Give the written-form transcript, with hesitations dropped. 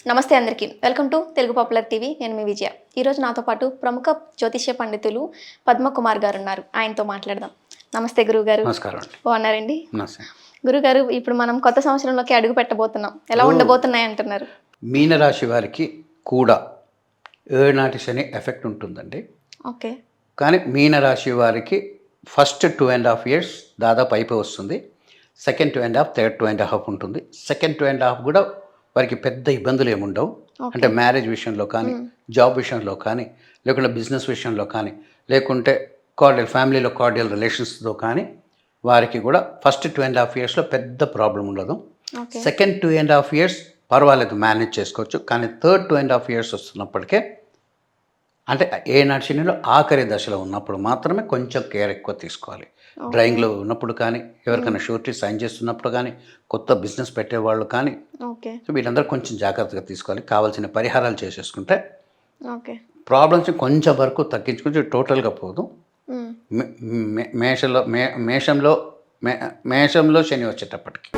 నమస్తే అందరికీ welcome to Telugu popular TV. నేను మీ విజయ. ఈరోజు నాతో పాటు ప్రముఖ జ్యోతిష్య పండితులు పద్మకుమార్ గారు ఉన్నారు. ఆయనతో మాట్లాడదాం. నమస్తే గురువుగారు. నమస్కారం అండి. బాగున్నారండి? నమస్తే. గురుగారు, ఇప్పుడు మనం కొత్త సంవత్సరంలోకి అడుగు పెట్టబోతున్నాం. ఎలా ఉండబోతున్నాయి అంటున్నారు? మీనరాశి వారికి కూడా ఏనాటి శని ఎఫెక్ట్ ఉంటుందండి. ఓకే. కానీ మీనరాశి వారికి ఫస్ట్ 2.5 years దాదాపు అయిపోయి వస్తుంది. సెకండ్ 2.5, థర్డ్ 2.5 ఉంటుంది. సెకండ్ 2.5 కూడా వారికి పెద్ద ఇబ్బందులు ఏముండవు. అంటే మ్యారేజ్ విషయంలో కానీ, జాబ్ విషయంలో కానీ, లేకుంటే బిజినెస్ విషయంలో కానీ, లేకుంటే ఫ్యామిలీలో కార్డియల్ రిలేషన్స్తో కానీ వారికి కూడా ఫస్ట్ 2.5 yearsలో పెద్ద ప్రాబ్లం ఉండదు. సెకండ్ 2.5 years పర్వాలేదు, మేనేజ్ చేసుకోవచ్చు. కానీ థర్డ్ 2.5 years వస్తున్నప్పటికే, అంటే ఏనాటి శనిలో ఆఖరి దశలో ఉన్నప్పుడు మాత్రమే కొంచెం కేర్ ఎక్కువ తీసుకోవాలి. డ్రాయింగ్లో ఉన్నప్పుడు కానీ, ఎవరికైనా షూరిటీ సైన్ చేస్తున్నప్పుడు కానీ, కొత్త బిజినెస్ పెట్టేవాళ్ళు కానీ, వీళ్ళందరూ కొంచెం జాగ్రత్తగా తీసుకోవాలి. కావాల్సిన పరిహారాలు చేసేసుకుంటే ప్రాబ్లమ్స్ కొంచెం వరకు తగ్గించుకుంటే టోటల్గా పోదు. మేషంలో శని వచ్చేటప్పటికి